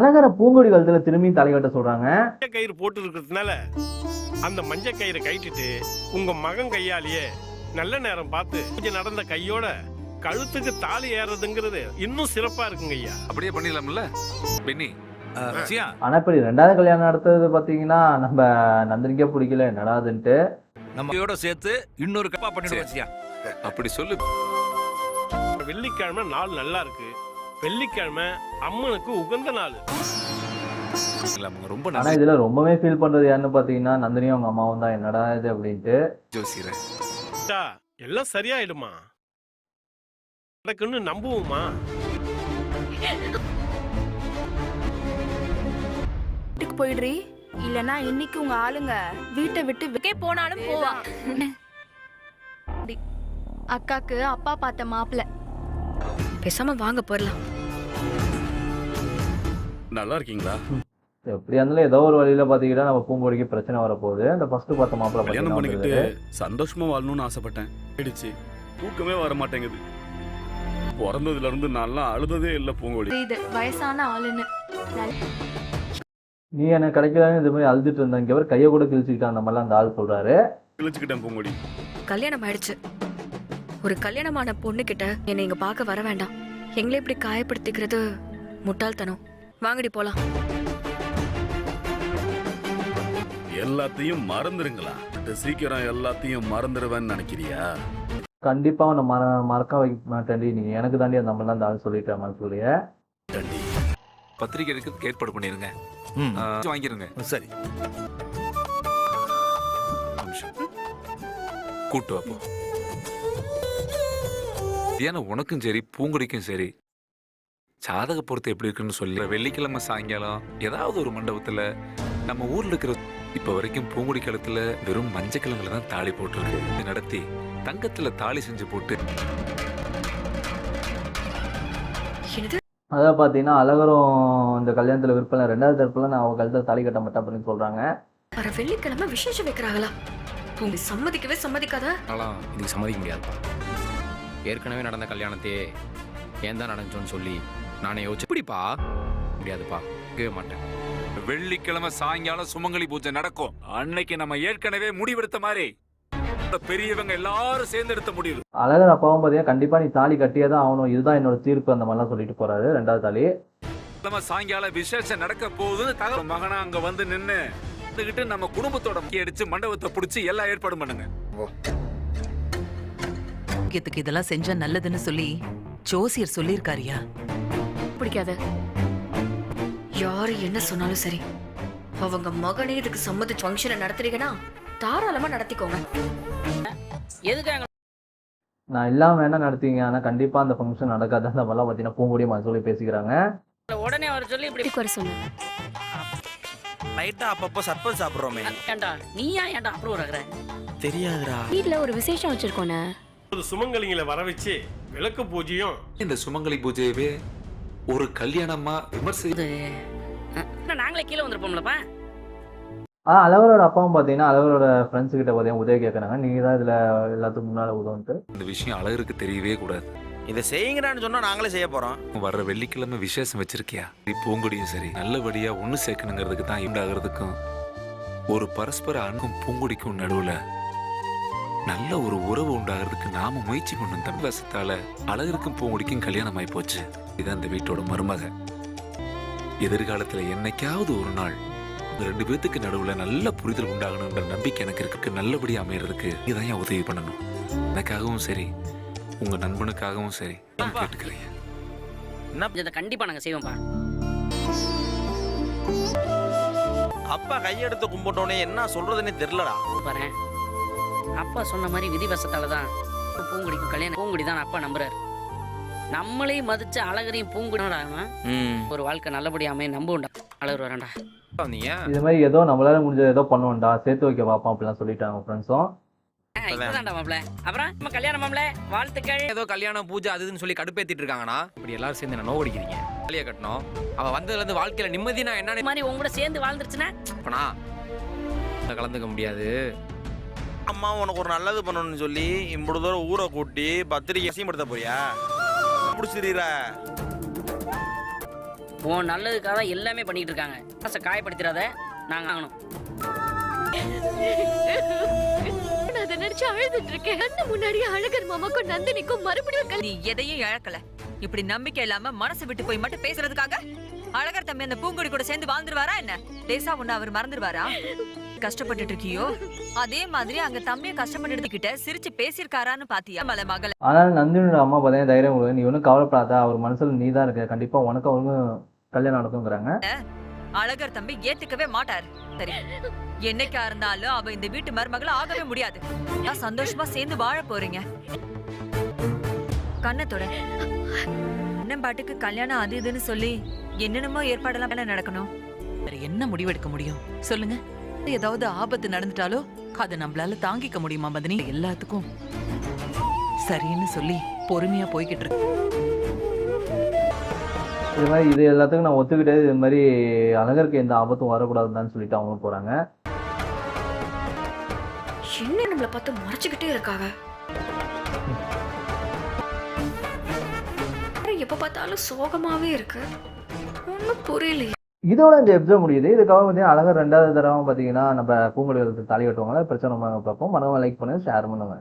அழகர பூங்கொடி கழுத்துல திரும்பி தலைகட்ட சொல்றாங்க. மஞ்சள் கயிறு போட்டு இருக்கிறதுனால அந்த மஞ்சள் கயிறை கைட்டிட்டு உங்க மகன் கையாலேயே நல்ல நேரம் பார்த்து கொஞ்சம் நடந்த கையோட கழுத்துக்கு தாலி ஏறதுங்கிறது இன்னும் சிறப்பா இருக்குங்க ஐயா. அப்படியே பண்ணிடலாம்ல பென்னி? ஆனா இப்ப ரெண்டாவது கல்யாணம் நடத்துறது பாத்தீங்கன்னா நம்ம நந்தினிக்கே பிடிக்கல என்னடாதுன்ட்டு நம்ம சேர்த்து இன்னொரு கப்பா பண்ணிடுவோம். அப்படி சொல்லு. வெள்ளிக்கிழமை நாள் நல்லா இருக்கு. வெள்ளிக்கிழமை அம்மனுக்கு உகந்த நாள். ரொம்ப ஆனா இதுல ரொம்பவே ஃபீல் பண்றது யாருன்னு பாத்தீங்கன்னா நந்தினியும் அவங்க அம்மாவும் தான். என்னடா இது அப்படின்ட்டு ஜோசியரே எல்லாம் சரியாயிடுமா, நடக்குன்னு நம்புவோமா? வீட்டுக்கு போயிடுறீ, இல்லனா இன்னைக்கு உங்க ஆளுங்க வீட்டை விட்டு வெளியே போனாலும் போவா. அக்காக்கு அப்பா பார்த்த மாப்பிள்ள. பேசாம வாங்க போறலாம். நல்லா இருக்கீங்களா? எப்படியா இருந்தாலும் ஏதோ ஒரு வழியில பாத்தீங்கன்னா நம்ம பூங்கொடிக்கு பிரச்சனை வரப்போகுது. அந்த ஃபர்ஸ்ட் பார்த்த மாப்பிள்ள கல்யாணம் பண்ணிக்கிட்டு பாத்தீங்கன்னா சந்தோஷமா வாழணும்னு ஆசைப்பட்டேன். ஆயிடுச்சு. தூக்கமே வர மாட்டேங்குது. பிறந்ததுல இருந்து நல்லா அழுததே இல்ல பூங்கொடி. இது வயசான ஆளுன்னு. நீ எனக்கு கிடைக்கலன்னு இது மாதிரி அழுதுட்டு இருந்தா இங்க கையை கூட கிழிச்சுக்கிட்டான் அந்த மாதிரிலாம் அந்த ஆள் சொல்றாரு. கிழிச்சுக்கிட்டேன் பூங்கொடி. கல்யாணம் ஆயிடுச்சு. ஒரு கல்யாணமான பொண்ணு கிட்ட என்னை இங்க பார்க்க வர வேண்டாம். எங்களை இப்படி காயப்படுத்திக்கிறது முட்டாள்தனம். வாங்கடி போலாம். எல்லாத்தையும் மறந்துருங்களா? சீக்கிரம் எல்லாத்தையும் மறந்துடுவேன்னு நினைக்கிறியா? கண்டிப்பா அவனை மறக்க வைக்க மாட்டேன்டி. நீ எனக்கு தாண்டி அந்த மாதிரிலாம் அந்த ஆள் சொல்லிட்டேன் மனசுலயே. பத்திரிக்கை எடுக்க ஏற்பாடு பண்ணிருங்க. வாங்கிருங்க. சரி. கூட்டு அப்போ ஏன்னா உனக்கும் சரி பூங்குடிக்கும் சரி சாதக பொறுத்து எப்படி இருக்குன்னு சொல்லி வெள்ளிக்கிழமை சாயங்காலம் ஏதாவது ஒரு மண்டபத்துல நம்ம ஊர்ல இருக்கிற இப்ப வரைக்கும் பூங்குடி காலத்துல வெறும் மஞ்சள் கிழங்குல தான் தாலி போட்டுருக்கு நடத்தி தங்கத்துல தாலி செஞ்சு போட்டு அதான் பாத்தீங்கன்னா அழகரும் இந்த கல்யாணத்துல விற்பனை ரெண்டாவது தரப்புல நான் அவ கழுத்துல தாலி கட்ட மாட்டேன் அப்படின்னு சொல்றாங்க. வர வெள்ளிக்கிழமை விசேஷம் வைக்கிறாங்களா? உங்க சம்மதிக்கவே சம்மதிக்காத. இதுக்கு சம்மதிக்க முடியாதுப்பா. ஏற்கனவே நடந்த கல்யாணத்தையே ஏன் தான் நடந்துச்சோன்னு சொல்லி நானே யோசிச்சு இப்படிப்பா முடியாதுப்பா, கேட்க மாட்டேன். வெள்ளிக்கிழமை சாயங்காலம் சுமங்கலி பூஜை நடக்கும். அன்னைக்கு நம்ம ஏற்கனவே முடிவெடுத்த மாதிரி பெரியவங்க எல்லாரும் சேர்ந்து எடுத்த முடிவு. அழகர் அப்பாவும் பாத்தீங்கன்னா கண்டிப்பா நீ தாலி கட்டியே தான் ஆகணும், இதுதான் என்னோட தீர்ப்பு அந்த மாதிரிலாம் சொல்லிட்டு போறாரு. ரெண்டாவது தாலி சாயங்காலம் விசேஷம் நடக்க போகுதுன்னு தகவல் மகனா அங்க வந்து நின்னு நம்ம குடும்பத்தோட அடிச்சு மண்டபத்தை பிடிச்சி எல்லா ஏற்பாடும் பண்ணுங்க. இதெல்லாம் செஞ்சா நல்லதுன்னு சொல்லி ஜோசியர் சொல்லியிருக்காரியா? பிடிக்காத யாரு என்ன சொன்னாலும் சரி, அவங்க மகனே இதுக்கு சம்மதிச்சு ஃபங்க்ஷனை நடத்துறீங்கன்னா தாராளமா நடத்திக்கோங்க. நான் இல்லாம வேணா நடத்தீங்க, ஆனா கண்டிப்பா அந்த ஃபங்க்ஷன் நடக்காது அந்த மாதிரிலாம் பாத்தீங்கன்னா பூங்கொடியும் சொல்லி பேசிக்கிறாங்க. உடனே வர சொல்லி இப்படி குறை சொன்ன லைட்டா அப்பப்போ சர்பல் சாப்பிடுறோமே. ஏண்டா நீ ஏன்டா அப்புறம் வரற? தெரியாதுடா. வீட்ல ஒரு விசேஷம் வச்சிருக்கோனே. ஒரு சுமங்கலிங்களை வர வச்சு விளக்கு பூஜையும் இந்த சுமங்கலி பூஜையவே ஒரு கல்யாணமா விமர்சி நாங்களே கீழே வந்துருப்போம்லப்பா. அழகரோட அப்பாவும் பாத்தீங்கன்னா அழகரோட ஃப்ரெண்ட்ஸ் கிட்ட பாத்தீங்கன்னா உதவி கேட்கறாங்க. நீங்க தான் இதுல எல்லாத்துக்கும் முன்னால உதவுன்ட்டு. இந்த விஷயம் அழகருக்கு தெரியவே கூடாது. இதை செய்யுங்கடான்னு சொன்னா நாங்களே செய்ய போறோம். வர்ற வெள்ளிக்கிழமை விசேஷம் வச்சிருக்கியா? பூங்குடியும் சரி நல்லபடியா ஒண்ணு சேர்க்கணுங்கிறதுக்கு தான் இந்த ஆகிறதுக்கும் ஒரு பரஸ்பர அன்பும் பூங்குடிக்கும் நடுவுல நல்ல ஒரு உறவு உண்டாகிறதுக்கு நாம முயற்சி பண்ணும். தமிழகத்தால அழகருக்கும் பூங்குடிக்கும் கல்யாணம் ஆகி போச்சு. இதான் இந்த வீட்டோட மருமக. எதிர்காலத்துல என்னைக்காவது ஒரு நாள் ரெண்டு பேத்துக்கு நடுவுல நல்ல புரிதல் உண்டாகணும்ன்ற நம்பிக்கை எனக்கு இருக்கு. நல்லபடியா அமையறதுக்கு இதான் என் உதவி பண்ணணும். எனக்காகவும் சரி உங்க நண்பனுக்காகவும் சரி கேட்டுக்கிறேன். இதை கண்டிப்பா நாங்க செய்வோம்ப்பா. அப்பா கையெடுத்து கும்பிட்டோன்னே என்ன சொல்றதுன்னே தெரியலடா. பாரு, அப்பா சொன்ன மாதிரி விதிவசத்தால தான் பூங்குடிக்கும் கல்யாணம். பூங்குடி தான் அப்பா நம்புறாரு. நம்மளையும் மதிச்சு அழகரையும் பூங்குடி ஒரு வாழ்க்கை நல்லபடியா அமைய நம்புண்டா. அழகர் வரண்டா. இது மாதிரி ஏதோ நம்மளால முடிஞ்சது ஏதோ பண்ணுவோம்டா, சேர்த்து வைக்க பாப்போம் அப்படிலாம் சொல்லிட்டாங்க ஃப்ரெண்ட்ஸும். அப்புறம் நம்ம கல்யாணம் மாப்ள வாழ்த்துக்கள். ஏதோ கல்யாணம் பூஜை அதுன்னு சொல்லி கடுப்பேத்திட்டு இருக்காங்கண்ணா. இப்படி எல்லாரும் சேர்ந்து நான் நோவடிக்கிறீங்க. தாலியை கட்டணும். அவ வந்ததுல இருந்து வாழ்க்கையில நிம்மதினா என்ன மாதிரி உங்க கூட சேர்ந்து வாழ்ந்துருச்சுன்னா அப்பனா கலந்துக்க முடியாது. அம்மா உனக்கு ஒரு நல்லது பண்ணணும்னு சொல்லி இம்பது தூரம் ஊரை கூட்டி பத்திரிக்கை அசிங்கப்படுத்த போறியா? பிடிச்சிருக்கிற உன் நல்லதுக்காக தான் எல்லாமே பண்ணிட்டு இருக்காங்க. மனசை காயப்படுத்திடாத, நாங்க ஆகணும். நான் அதை நினைச்சு அழுதுட்டு இருக்கேன். அந்த முன்னாடியே அழகர் மாமாக்கும் நந்தினிக்கும் மறுபடியும் நீ எதையும் இழக்கல. இப்படி நம்பிக்கை இல்லாம மனசு விட்டு போய் மட்டும் பேசுறதுக்காக அழகர் தம்பி அந்த பூங்கொடி கூட சேர்ந்து வாழ்ந்துருவாரா என்ன? லேசா ஒண்ணு அவர் மறந்துடுவாரா? கஷ்டப்பட்டுட்டு இருக்கியோ அதே மாதிரி அங்க தம்பியை கஷ்டப்பட்டு சிரிச்சு பேசியிருக்காரான்னு பாத்தியா மலை மகள? ஆனால் நந்தினியோட அம்மா பார்த்தீங்கன்னா தைரியம் கொடுங்க, நீ ஒன்றும் கவலைப்படாத, அவர் மனசுல நீ தான் இருக்க, கண்டிப்பா உனக்கு அவருக்கும் கல்யாணம் நடக்குங்கிறாங்க. அழகர் தம்பி ஏத்துக்கவே மாட்டாரு. சரி, என்னைக்கா இருந்தாலும் அவ இந்த வீட்டு மருமகள் ஆகவே முடியாது. நான் சந்தோஷமா சேர்ந்து வாழ போறீங்க. கண்ணத்தோட அண்ணன் பாட்டுக்கு கல்யாணம் அது இதுன்னு சொல்லி என்னென்னமோ ஏற்பாடெல்லாம் நடக்கணும். வேற என்ன முடிவெடுக்க முடியும் சொல்லுங்க? ஏதாவது ஆபத்து நடந்துட்டாலோ அதை நம்மளால தாங்கிக்க முடியுமா மதனி? எல்லாத்துக்கும் சரின்னு சொல்லி பொறுமையா போய்கிட்டு இருக்கு. இது மாதிரி இது எல்லாத்துக்கும் நான் ஒத்துக்கிட்டே இது மாதிரி அழகருக்கு எந்த ஆபத்தும் வரக்கூடாதுன்னு சொல்லிட்டு அவங்க போறாங்க. என்ன நம்மள பார்த்து முறைச்சுக்கிட்டே இருக்காங்க. எப்ப பார்த்தாலும் சோகமாவே இருக்கு. ஒன்னும் புரியலையே. இதோட இந்த எபிசோட் முடியுது. இதுக்காக பார்த்தீங்கன்னா அழகர் 2வது தடவை பார்த்தீங்கன்னா நம்ம பூங்கொடி தாலி கட்டுவாங்களா பிரச்சனை பார்ப்போம். மறக்காம லைக் பண்ணுங்க, ஷேர் பண்ணுங்க.